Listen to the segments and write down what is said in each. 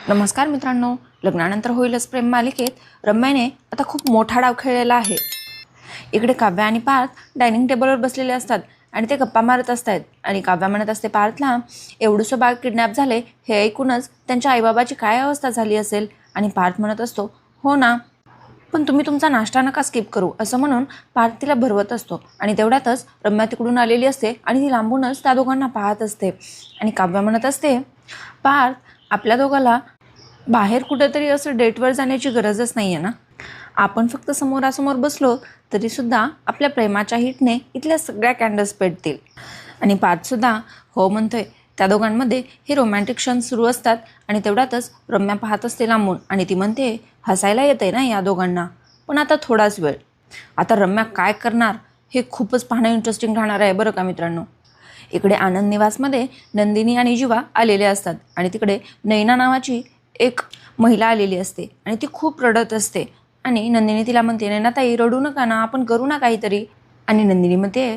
नमस्कार मित्रांनो, लग्नानंतर होईलच प्रेम मालिकेत रम्याने आता खूप मोठा डाव खेळलेला आहे. इकडे काव्या आणि पार्थ डायनिंग टेबलवर बसलेले असतात आणि ते गप्पा मारत असतात आणि काव्या म्हणत असते पार्थला, एवढंसं बाळ किडनॅप झाले हे ऐकूनच त्यांच्या आईबाबाची काय अवस्था झाली असेल. आणि पार्थ म्हणत असतो, हो ना, पण तुम्ही तुमचा नाश्ता नका स्किप करू, असं म्हणून पार्थ तिला भरवत असतो. आणि तेवढ्यातच रम्या तिकडून आलेली असते आणि ती लांबूनच त्या दोघांना पाहत असते. आणि काव्या म्हणत असते, पार्थ, आपल्या दोघाला बाहेर कुठेतरी असं डेटवर जाण्याची गरजच नाही आहे ना. आपण फक्त समोरासमोर बसलो तरीसुद्धा आपल्या प्रेमाच्या हिटने इथल्या सगळ्या कॅन्डल्स पेटतील. आणि पार्थसुद्धा हो म्हणतोय. त्या दोघांमध्ये हे रोमॅन्टिक क्षण सुरू असतात. आणि तेवढ्यातच रम्या पाहत असते लांबून आणि ती म्हणते, हसायला येते ना या दोघांना, पण आता थोडाच वेळ. आता रम्या काय करणार हे खूपच पाहणं इंटरेस्टिंग राहणार आहे बरं का मित्रांनो. इकडे आनंद निवासमध्ये नंदिनी आणि जीवा आलेले असतात आणि तिकडे नैना नावाची एक महिला आलेली असते आणि ती खूप रडत असते. आणि नंदिनी तिला म्हणते, नैनाताई रडू नका ना, आपण करू ना काहीतरी. आणि नंदिनी म्हणते,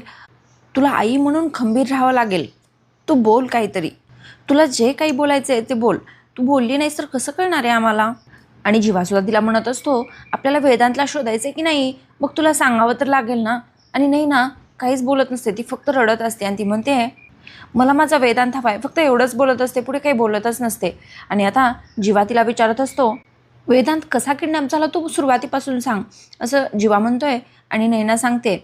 तुला आई म्हणून खंबीर राहावं लागेल, तू बोल काहीतरी, तुला जे काही बोलायचं आहे ते बोल, तू बोलली नाहीस तर कसं कळणार आहे आम्हाला. आणि जीवासुद्धा तिला म्हणत असतो, आपल्याला वेदांतला शोधायचं आहे की नाही, मग तुला सांगावं तर लागेल ना. आणि नैना काहीच बोलत नसते, ती फक्त रडत असते आणि ती म्हणते, मला माझा वेदांत हवा आहे, फक्त एवढंच बोलत असते, पुढे काही बोलतच नसते. आणि आता जीवा तिला विचारत असतो, वेदांत कसा किडनॅप झाला तू सुरुवातीपासून सांग, असं जीवा म्हणतोय. आणि नैना सांगते,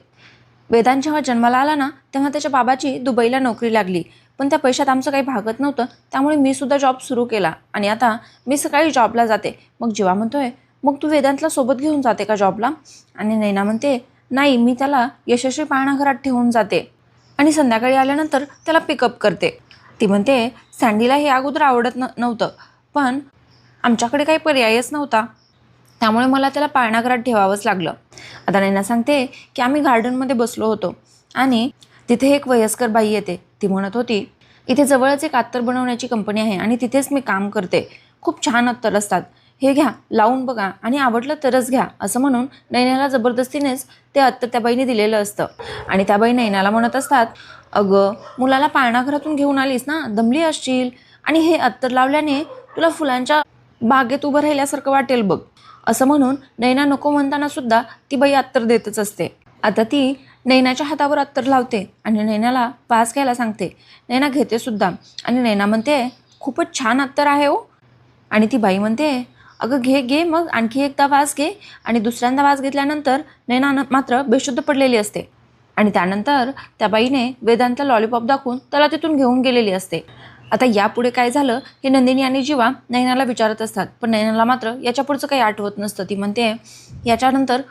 वेदांत जेव्हा जन्माला आला ना तेव्हा त्याच्या बाबाची दुबईला नोकरी लागली, पण त्या पैशात आमचं काही भागत नव्हतं, त्यामुळे मी सुद्धा जॉब सुरू केला आणि आता मी सकाळी जॉबला जाते. मग जीवा म्हणतोय, मग तू वेदांतला सोबत घेऊन जाते का जॉबला. आणि नैना म्हणते, नाही, मी त्याला यशस्वी पाळणाघरात ठेवून जाते आणि संध्याकाळी आल्यानंतर त्याला पिकअप करते. ती म्हणते, सँडीला हे अगोदर आवडत नव्हतं, पण आमच्याकडे काही पर्यायच नव्हता, त्यामुळे मला त्याला पाळणाघरात ठेवावंच लागलं. आता नैना सांगते की आम्ही गार्डनमध्ये बसलो होतो आणि तिथे एक वयस्कर बाई येते. ती म्हणत होती, इथे जवळच एक अत्तर बनवण्याची कंपनी आहे आणि तिथेच मी काम करते, खूप छान अत्तर असतात, हे घ्या, लावून बघा आणि आवडलं तरच घ्या, असं म्हणून नैनाला जबरदस्तीनेच ते अत्तर त्या बाईने दिलेलं असतं. आणि त्या बाई नैनाला म्हणत असतात, अगं, मुलाला पाळणाघरातून घेऊन आलीस ना, दमली असशील, आणि हे अत्तर लावल्याने तुला फुलांच्या बागेत उभं राहिल्यासारखं वाटेल बघ, असं म्हणून नैना नको म्हणताना सुद्धा ती बाई अत्तर देतच असते. आता ती नैनाच्या हातावर अत्तर लावते आणि नैनाला वास घ्यायला सांगते. नैना घेते सुद्धा आणि नैना म्हणते, खूपच छान अत्तर आहे हो. आणि ती बाई म्हणते, अगं घे घे, मग आणखी एकदा वास घे. आणि दुसऱ्यांदा वास घेतल्यानंतर नैना मात्र बेशुद्ध पडलेली असते. आणि त्यानंतर त्या बाईने वेदांतला लॉलीपॉप दाखवून त्याला तिथून घेऊन गेलेली असते. आता यापुढे काय झालं हे नंदिनी आणि जीवा नैनाला विचारत असतात, पण नैनाला मात्र याच्या पुढचं काही आठवत नसतं. ती म्हणते, याच्यानंतर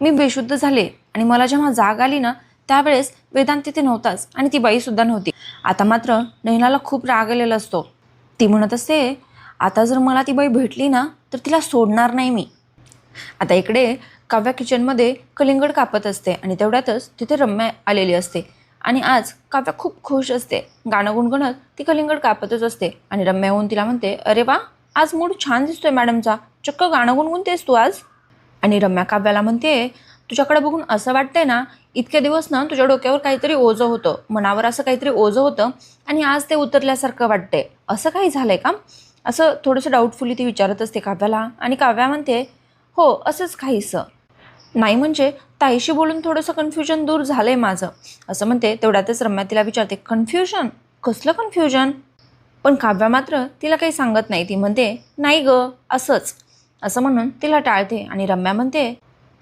मी बेशुद्ध झाले आणि मला जेव्हा जाग आली ना त्यावेळेस वेदांत तिथे नव्हताच आणि ती बाईसुद्धा नव्हती. आता मात्र नैनाला खूप राग आलेला असतो. ती म्हणत असते, आता जर मला ती बाई भेटली ना तर तिला सोडणार नाही मी. आता इकडे काव्या किचनमध्ये कलिंगड कापत असते आणि तेवढ्यातच तिथे रम्या आलेली असते. आणि आज काव्या खूप खुश असते, गाणं गुणगुणत ती कलिंगड कापतच असते. आणि रम्या होऊन तिला म्हणते, अरे वा, आज मूड छान दिसतोय मॅडमचा, चक्क गाणं गुणगुणतेस तू आज. आणि रम्या काव्याला म्हणते, तुझ्याकडे बघून असं वाटतंय ना, इतके दिवस ना तुझ्या डोक्यावर काहीतरी ओझं होतं, मनावर असं काहीतरी ओझं होतं आणि आज ते उतरल्यासारखं वाटतंय, असं काही झालंय का, असं थोडंसं डाऊटफुली ती विचारत असते काव्याला. आणि काव्या म्हणते, हो, असंच काहीसं नाही, म्हणजे ताईशी बोलून थोडंसं कन्फ्युजन दूर झालं आहे माझं, असं म्हणते. तेवढ्यातच रम्या तिला विचारते, कन्फ्युजन, कसलं कन्फ्युजन. पण काव्या मात्र तिला काही सांगत नाही. ती म्हणते, नाही गं, असंच, असं म्हणून तिला टाळते. आणि रम्या म्हणते,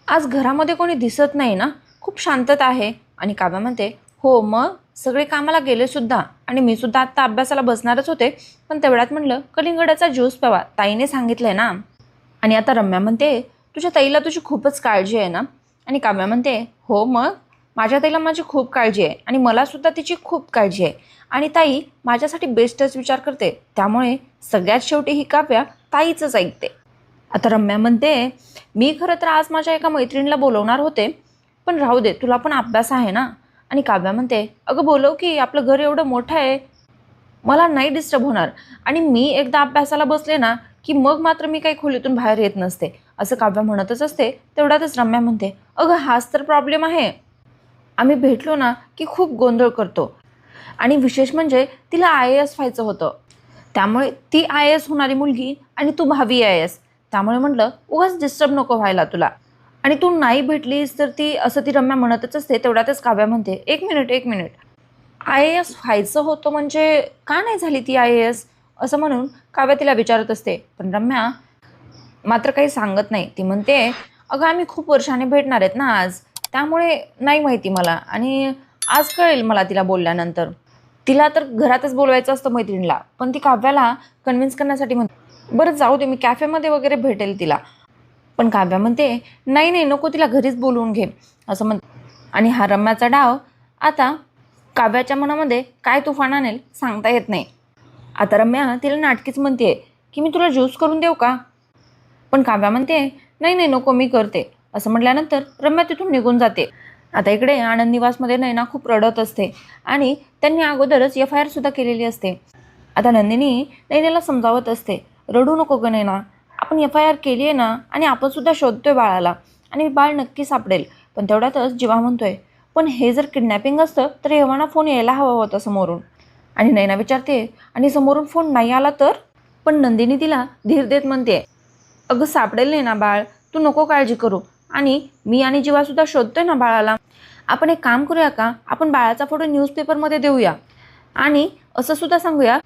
आज घरामध्ये कोणी दिसत नाही ना, खूप शांतता आहे. आणि काव्या म्हणते, हो, मग सगळे कामाला गेले सुद्धा आणि मी सुद्धा आत्ता अभ्यासाला बसणारच होते, पण तेवढ्यात म्हणलं कलिंगडाचा ज्यूस प्यावा, ताईने सांगितलंय ना. आणि आता रम्या म्हणते, तुझ्या ताईला तुझी खूपच काळजी आहे ना. आणि काव्या म्हणते, हो, मग माझ्या ताईला माझी खूप काळजी आहे आणि मलासुद्धा तिची खूप काळजी आहे आणि ताई माझ्यासाठी बेस्टच विचार करते, त्यामुळे सगळ्यात शेवटी ही काव्या ताईचंच ऐकते. आता रम्या म्हणते, मी खरं तर आज माझ्या एका मैत्रिणीला बोलवणार होते, पण राहू दे, तुला पण अभ्यास आहे ना. आणि काव्या म्हणते, अगं बोलव की, आपलं घर एवढं मोठं आहे, मला नाही डिस्टर्ब होणार, आणि मी एकदा अभ्यासाला बसले ना की मग मात्र मी काही खोलीतून बाहेर येत नसते, असं काव्या म्हणतच असते. तेवढ्यातच रम्या म्हणते, अगं हाच तर प्रॉब्लेम आहे, आम्ही भेटलो ना की खूप गोंधळ करतो, आणि विशेष म्हणजे तिला IAS व्हायचं होतं, त्यामुळे ती IAS होणारी मुलगी आणि तू भावी IAS, त्यामुळे म्हटलं उगाच डिस्टर्ब नको व्हायला तुला. आणि तू नाही भेटलीस तर ती रम्या म्हणतच असते. तेवढ्यातच काव्या म्हणते, एक मिनिट, IAS व्हायचं होतं म्हणजे का नाही झाली ती IAS, असं म्हणून काव्या तिला विचारत असते. पण रम्या मात्र काही सांगत नाही. ती म्हणते, अगं आम्ही खूप वर्षाने भेटणार आहेत ना आज, त्यामुळे नाही माहिती मला, आणि आज कळेल मला तिला बोलल्यानंतर. तिला तर घरातच बोलवायचं असतं मैत्रिणीला, पण ती काव्याला कन्व्हिन्स करण्यासाठी म्हणते, बरं जाऊ दे, मी कॅफेमध्ये वगैरे भेटेल तिला. पण काव्या म्हणते, नाही नको, तिला घरीच बोलवून घे, असं म्हणते. आणि हा रम्याचा डाव आता काव्याच्या मनामध्ये काय तुफान आणेल सांगता येत नाही. आता रम्या तिला नाटकीच म्हणते की मी तुला ज्यूस करून देऊ का. पण काव्या म्हणते, नाही नको, मी करते, असं म्हटल्यानंतर रम्या तिथून निघून जाते. आता इकडे आनंद निवासमध्ये नैना खूप रडत असते आणि त्यांनी अगोदरच FIR सुद्धा केलेली असते. आता नंदिनी नैनेला समजावत असते, रडू नको गं नैना, आपण FIR केली आहे ना, आणि आपण सुद्धा शोधतोय बाळाला, आणि बाळ नक्की सापडेल. पण तेवढ्यातच जीवा म्हणतोय, पण हे जर किडनॅपिंग असतं तर एव्हाना फोन यायला हवा होता समोरून. आणि नैना विचारते, आणि समोरून फोन नाही आला तर. पण नंदिनी तिला धीर देत म्हणते, अगं सापडेल नाही ना बाळ, तू नको काळजी करू, आणि मी आणि जीवासुद्धा शोधतोय ना बाळाला. आपण एक काम करूया का, आपण बाळाचा फोटो न्यूजपेपरमध्ये देऊया, आणि असं सुद्धा सांगूया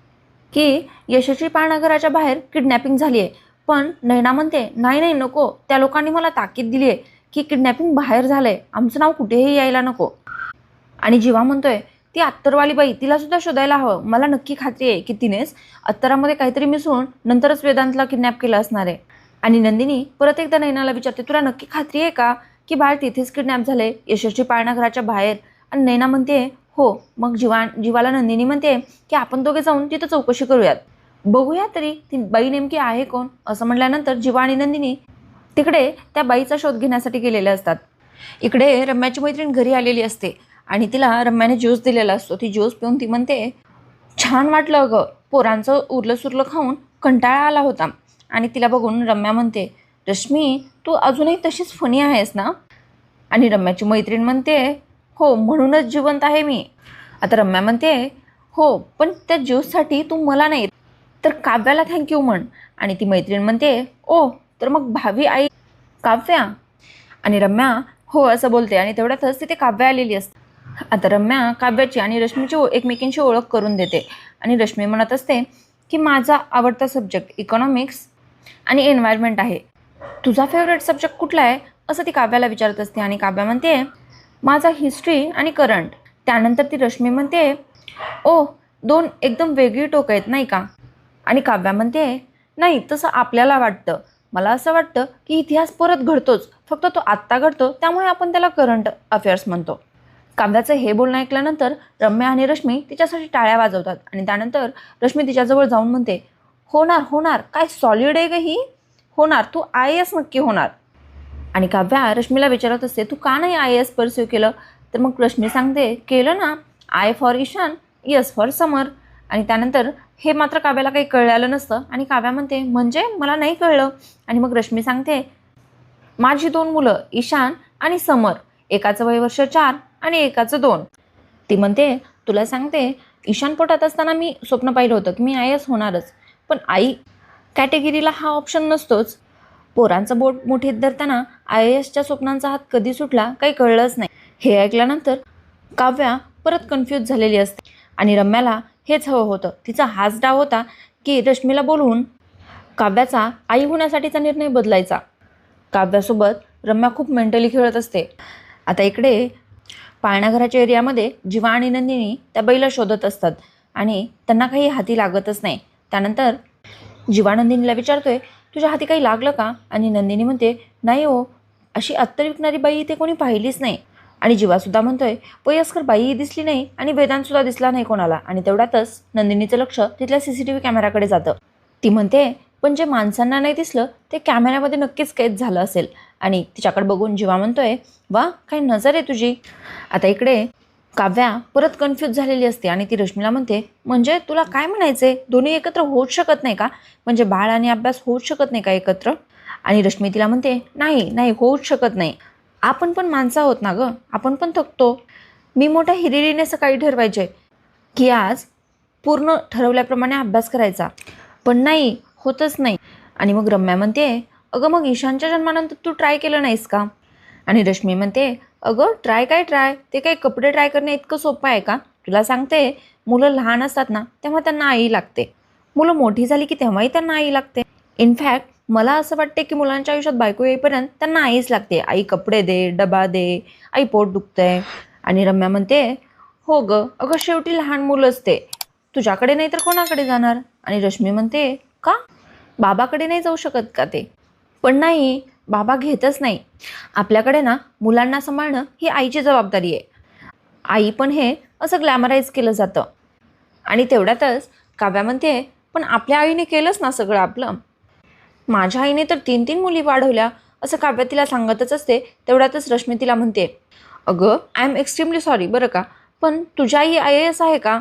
की यशस्वी पाळणाघराच्या बाहेर किडनॅपिंग झाली आहे. पण नैना म्हणते, नाही नको, त्या लोकांनी मला ताकीद दिली आहे की किडनॅपिंग बाहेर झालं आहे, आमचं नाव कुठेही यायला नको. आणि जीवा म्हणतोय, ती अत्तरवाली बाई, तिला सुद्धा शोधायला हवं, मला नक्की खात्री आहे की तिनेच अत्तरामध्ये काहीतरी मिसळून नंतरच वेदांतला किडनॅप केलं असणार आहे. आणि नंदिनी परत एकदा नैनाला विचारते, तुला नक्की खात्री आहे का की बाळ तिथेच किडनॅप झाले, यशस्वी पाळणाघराच्या बाहेर. आणि नैना म्हणते, हो. मग जीवाला नंदिनी म्हणते की आपण दोघे जाऊन तिथं चौकशी करूयात, बघूया तरी ती बाई नेमकी आहे कोण. असं म्हटल्यानंतर जीवा आणि नंदिनी तिकडे त्या बाईचा शोध घेण्यासाठी गेलेले असतात. इकडे रम्याची मैत्रीण घरी आलेली असते आणि तिला रम्याने ज्यूस दिलेला असतो. ती ज्यूस पिऊन ती म्हणते, छान वाटलं अगं, पोरांचं उरलं सुरलं खाऊन कंटाळा आला होता. आणि तिला बघून रम्या म्हणते, रश्मी तू अजूनही तशीच फनी आहेस ना. आणि रम्याची मैत्रीण म्हणते, हो म्हणूनच जिवंत आहे मी. आता रम्या म्हणते, हो पण त्या ज्यूससाठी तू मला नाही तर काव्याला थँक्यू म्हण. आणि ती मैत्रीण म्हणते, ओ तर मग भावी आई काव्या. आणि रम्या हो असं बोलते, आणि तेवढ्यातच तिथे काव्या आलेली असते. आता रम्या काव्याची आणि रश्मीची एकमेकींची ओळख करून देते. आणि रश्मी म्हणत असते की माझा आवडता सब्जेक्ट इकॉनॉमिक्स आणि एन्व्हायरमेंट आहे, तुझा फेवरेट सब्जेक्ट कुठला आहे, असं ती काव्याला विचारत असते. आणि काव्या म्हणते, माझा हिस्ट्री आणि करंट. त्यानंतर ती रश्मी म्हणते, ओ दोन एकदम वेगळी टोकं आहेत नाही का. आणि काव्या म्हणते, नाही तसं आपल्याला वाटतं, मला असं वाटतं की इतिहास परत घडतोच, फक्त तो आत्ता घडतो, त्यामुळे आपण त्याला करंट अफेअर्स म्हणतो. काव्याचं हे बोलणं ऐकल्यानंतर रम्या आणि रश्मी तिच्यासाठी टाळ्या वाजवतात. आणि त्यानंतर रश्मी तिच्याजवळ जाऊन म्हणते, होणार, काय सॉलिड आहे ग ही, होणार, तू IAS नक्की होणार. आणि काव्या रश्मीला विचारत असते, तू का नाही IAS परस्यू केलं. तर मग रश्मी सांगते, केलं ना, I for Ishan, S for Samar. आणि त्यानंतर हे मात्र काव्याला काही कळलेलं नसतं. आणि काव्या म्हणते, म्हणजे मला नाही कळलं. आणि मग रश्मी सांगते, माझी 2 मुलं ईशान आणि समर, एकाचं वय वर्ष 4 आणि एकाचं 2. ती म्हणते, तुला सांगते, ईशान पोटात असताना मी स्वप्न पाहिलं होतं की मी IAS होणारच, पण आई कॅटेगरीला हा ऑप्शन नसतोच. पोरांचं बोट मुठीत धरताना IASच्या स्वप्नांचा हात कधी सुटला काही कळलंच नाही. हे ऐकल्यानंतर काव्या परत कन्फ्यूज झालेली असते. आणि रम्याला हेच हवं होतं. तिचा हाच डाव होता की रश्मीला बोलवून काव्याचा आई होण्यासाठीचा निर्णय बदलायचा. काव्यासोबत रम्या खूप मेंटली खेळत असते. आता इकडे पाळणाघराच्या एरियामध्ये जीवा आणि नंदिनी त्या बाईला शोधत असतात आणि त्यांना काही हाती लागतच नाही. त्यानंतर जीवा नंदिनीला विचारतोय, तुझ्या हाती काही लागलं का. आणि नंदिनी म्हणते, नाही हो, अशी अत्तर विकणारी बाई इथे कोणी पाहिलीच नाही. आणि जीवासुद्धा म्हणतोय, वयस्कर बाईही दिसली नाही आणि वेदांतसुद्धा दिसला नाही कोणाला. आणि तेवढ्यातच नंदिनीचं लक्ष तिथल्या CCTV कॅमेऱ्याकडे जातं. ती म्हणते, पण जे माणसांना नाही दिसलं ते कॅमेऱ्यामध्ये नक्कीच कैद झालं असेल. आणि तिच्याकडे बघून जीवा म्हणतोय, वा काय नजर आहे तुझी. आता इकडे काव्या परत कन्फ्यूज झालेली असते आणि ती रश्मीला म्हणते, म्हणजे तुला काय म्हणायचंय, दोन्ही एकत्र होऊच शकत नाही का, म्हणजे बाळ आणि अभ्यास होऊच शकत नाही का एकत्र. आणि रश्मी तिला म्हणते, नाही होऊच शकत नाही, आपण पण माणसं आहोत ना गं, आपण पण थकतो. मी मोठ्या हिरिरीने सकाळी ठरवायचे की आज पूर्ण ठरवल्याप्रमाणे अभ्यास करायचा, पण नाही, होतच नाही. आणि मग रम्या म्हणते, अगं मग ईशानच्या जन्मानंतर तू ट्राय केलं नाहीस का? आणि रश्मी म्हणते, अगं ट्राय काय ट्राय, ते काही कपडे ट्राय करणे इतकं सोपं आहे का? तुला सांगते, मुलं लहान असतात ना तेव्हा त्यांना आई लागते, मुलं मोठी झाली की तेव्हाही त्यांना आई लागते. इनफॅक्ट मला असं वाटते की मुलांच्या आयुष्यात बायको येईपर्यंत त्यांना आईच लागते. आई कपडे दे, डबा दे, आई पोट दुखतंय. आणि रम्या म्हणते, हो ग, अगं शेवटी लहान मुलंच ते, तुझ्याकडे नाही तर कोणाकडे जाणार? आणि रश्मी म्हणते, का? बाबाकडे नाही जाऊ शकत का ते? पण नाही, बाबा घेतच नाही. आपल्याकडे ना मुलांना सांभाळणं ही आईची जबाबदारी आहे. आई पण हे असं ग्लॅमराईज केलं जातं. आणि तेवढ्यातच काव्या म्हणते, पण आपल्या आईने केलंच ना सगळं आपलं. माझ्या आईने तर 3-3 मुली वाढवल्या, असं काव्या तिला सांगतच असते. तेवढ्यातच रश्मी तिला म्हणते, अगं आय एम एक्स्ट्रीमली सॉरी बरं का, पण तुझ्या आई IAS आहे का?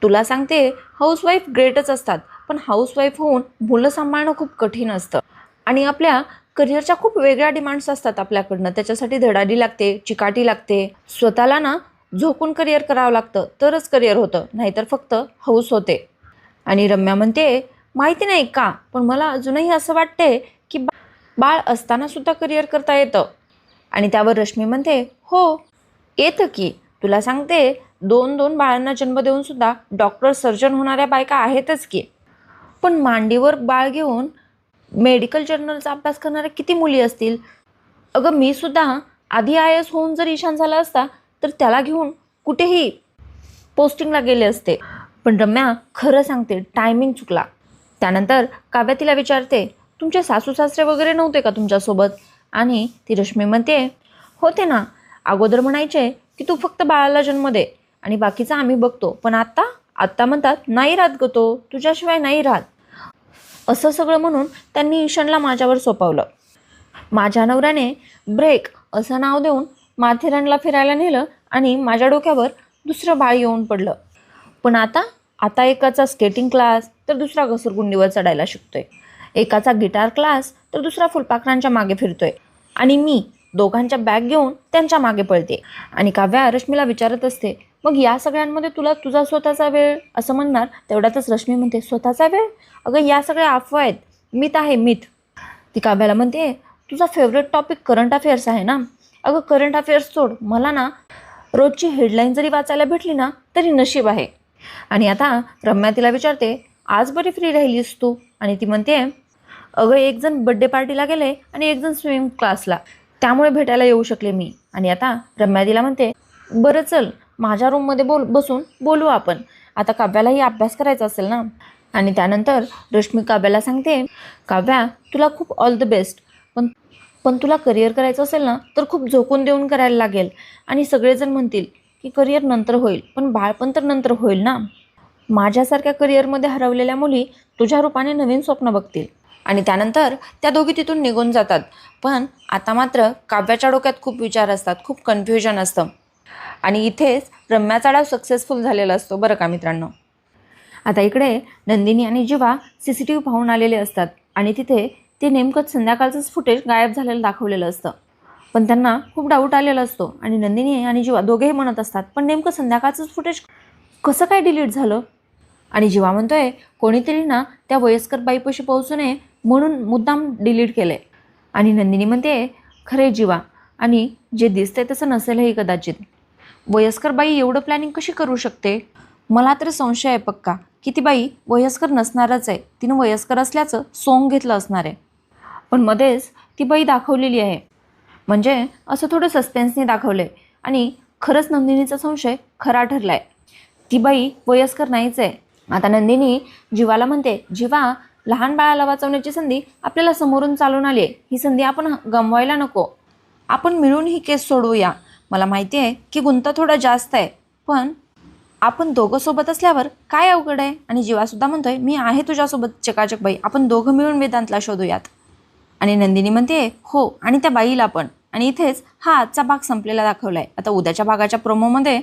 तुला सांगते, हाऊसवाईफ ग्रेटच असतात, पण हाऊसवाईफ होऊन मुलं सांभाळणं खूप कठीण असतं. आणि आपल्या करिअरच्या खूप वेगळ्या डिमांड्स असतात आपल्याकडनं. त्याच्यासाठी धडाडी लागते, चिकाटी लागते. स्वतःला ना झोकून करिअर करावं लागतं, तरच करिअर होतं, नाहीतर फक्त हौस होते. आणि रम्या म्हणते, माहिती नाही का, पण मला अजूनही असं वाटते की बाळ असताना सुद्धा करिअर करता येतं. आणि त्यावर रश्मी म्हणते, हो येतं की. तुला सांगते, 2-2 बाळांना जन्म देऊन सुद्धा डॉक्टर सर्जन होणाऱ्या बायका आहेतच की. पण मांडीवर बाळ घेऊन मेडिकल जर्नलचा अभ्यास करणाऱ्या किती मुली असतील? अगं मी सुद्धा आधी IAS होऊन जर ईशान झाला असता तर त्याला घेऊन कुठेही पोस्टिंगला गेले असते. पण रम्या खरं सांगते, टायमिंग चुकला. त्यानंतर काव्या तिला विचारते, तुमचे सासू सासरे वगैरे नव्हते का तुमच्यासोबत? आणि ती रश्मी म्हणते, होते ना. अगोदर म्हणायचे की तू फक्त बाळाला जन्म दे आणि बाकीचं आम्ही बघतो, पण आत्ता म्हणतात नाही राहत ग, तो तुझ्याशिवाय नाही राहत. असं सगळं म्हणून त्यांनी ईशानला माझ्यावर सोपवलं. माझ्या नवऱ्याने ब्रेक असं नाव देऊन माथेरानला फिरायला नेलं आणि माझ्या डोक्यावर दुसरं बाळ येऊन पडलं. पण आता एकाचा स्केटिंग क्लास तर दुसरा घसरगुंडीवर चढायला शिकतोय, एकाचा गिटार क्लास तर दुसरा फुलपाखरांच्या मागे फिरतोय, आणि मी दोघांच्या बॅग घेऊन त्यांच्या मागे पळते. आणि काव्या रश्मीला विचारत असते, मग या सगळ्यांमध्ये तुला तुझा स्वतःचा वेळ असं म्हणणार. तेवढ्यातच रश्मी म्हणते, स्वतःचा वेळ? अगं या सगळ्या अफवा आहेत, मिथ आहे मिथ. ती काव्याला म्हणते, तुझा फेवरेट टॉपिक करंट अफेअर्स आहे ना? अगं करंट अफेअर्स सोड, मला ना रोजची हेडलाईन जरी वाचायला भेटली ना तरी नशीब आहे. आणि आता रम्या तिला विचारते, आज बरी फ्री राहिलीस तू? आणि ती म्हणते, अगं एक जण बड्डे पार्टीला गेले आणि एक जण स्विमिंग क्लासला, त्यामुळे भेटायला येऊ शकले मी. आणि आता रम्या तिला म्हणते, बरं चल माझ्या रूममध्ये बसून बोलू आपण, आता काव्यालाही अभ्यास करायचा असेल ना. आणि त्यानंतर रश्मी काव्याला सांगते, काव्या तुला खूप ऑल द बेस्ट, पण तुला करिअर करायचं असेल ना तर खूप झोकून देऊन करायला लागेल. आणि सगळेजण म्हणतील की करिअर नंतर होईल, पण बाळपण तर नंतर होईल ना. माझ्यासारख्या करिअरमध्ये हरवलेल्या मुली तुझ्या रूपाने नवीन स्वप्न बघतील. आणि त्यानंतर त्या दोघी तिथून निघून जातात. पण आता मात्र काव्याच्या डोक्यात खूप विचार असतात, खूप कन्फ्युजन असतं. आणि इथेच रम्याचा डाव सक्सेसफुल झालेला असतो बरं का मित्रांनो. आता इकडे नंदिनी आणि जीवा CCTV पाहून आलेले असतात आणि तिथे ते नेमकंच संध्याकाळचंच फुटेज गायब झालेलं दाखवलेलं असतं. पण त्यांना खूप डाऊट आलेला असतो आणि नंदिनी आणि जीवा दोघेही म्हणत असतात, पण नेमकं संध्याकाळचंच फुटेज कसं काय डिलीट झालं? आणि जीवा म्हणतोय, कोणीतरी ना त्या वयस्कर बाईपाशी पोहोचू नये म्हणून मुद्दाम डिलीट केलंय. आणि नंदिनी म्हणते, खरे जीवा, आणि जे दिसतंय तसं नसेलही कदाचित. वयस्कर बाई एवढं प्लॅनिंग कशी करू शकते? मला तर संशय आहे पक्का की ती बाई वयस्कर नसणारच आहे. तिनं वयस्कर असल्याचं सोंग घेतलं असणार आहे. पण मध्येच ती बाई दाखवलेली आहे, म्हणजे असं थोडं सस्पेन्सने दाखवलं आहे. आणि खरंच नंदिनीचा संशय खरा ठरला आहे, ती बाई वयस्कर नाहीच आहे. आता नंदिनी जीवाला म्हणते, जीवा, लहान बाळाला वाचवण्याची संधी आपल्याला समोरून चालून आली आहे, ही संधी आपण गमवायला नको. आपण मिळून ही केस सोडवूया. मला माहिती आहे की गुंता थोडा जास्त आहे, पण आपण दोघं सोबत असल्यावर काय अवघड आहे? आणि जीवासुद्धा म्हणतोय, मी आहे तुझ्यासोबत चकाचक बाई, आपण दोघं मिळून वेदांतला शोधूयात. आणि नंदिनी म्हणते, हो, आणि त्या बाईला पण. आणि इथेच हा आजचा भाग संपलेला दाखवला आहे. आता उद्याच्या भागाच्या प्रोमोमध्ये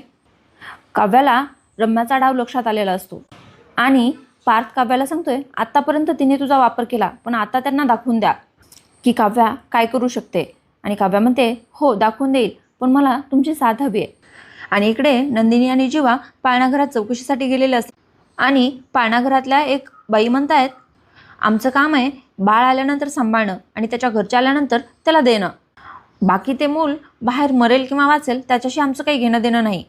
काव्याला रम्याचा डाव लक्षात आलेला असतो आणि पार्थ काव्याला सांगतोय, आत्तापर्यंत तिने तुझा वापर केला, पण आता त्यांना दाखवून द्या की काव्या काय करू शकते. आणि काव्या म्हणते, हो दाखवून देईल, पण मला तुमची साथ हवी आहे. आणि इकडे नंदिनी आणि जीवा पाळणाघरात चौकशीसाठी गेलेले असतात आणि पाळणाघरातल्या एक बाई म्हणतायत, आमचं काम आहे बाळ आल्यानंतर सांभाळणं आणि त्याच्या घरच्या आल्यानंतर त्याला देणं. बाकी ते मूल बाहेर मरेल किंवा वाचेल त्याच्याशी आमचं काही घेणं देणं नाही.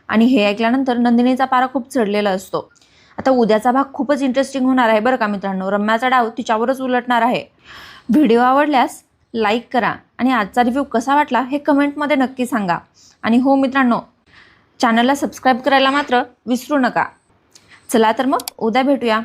आणि हे ऐकल्यानंतर नंदिनीचा पारा खूप चढलेला असतो. आता उद्याचा भाग खूपच इंटरेस्टिंग होणार आहे बरं का मित्रांनो. रम्याचा डाव तिच्यावरच उलटणार आहे. व्हिडिओ आवडल्यास लाईक करा आणि आजचा रिव्ह्यू कसा वाटला हे कमेंटमध्ये नक्की सांगा. आणि हो मित्रांनो, चॅनलला सबस्क्राईब करायला मात्र विसरू नका. चला तर मग उद्या भेटूया.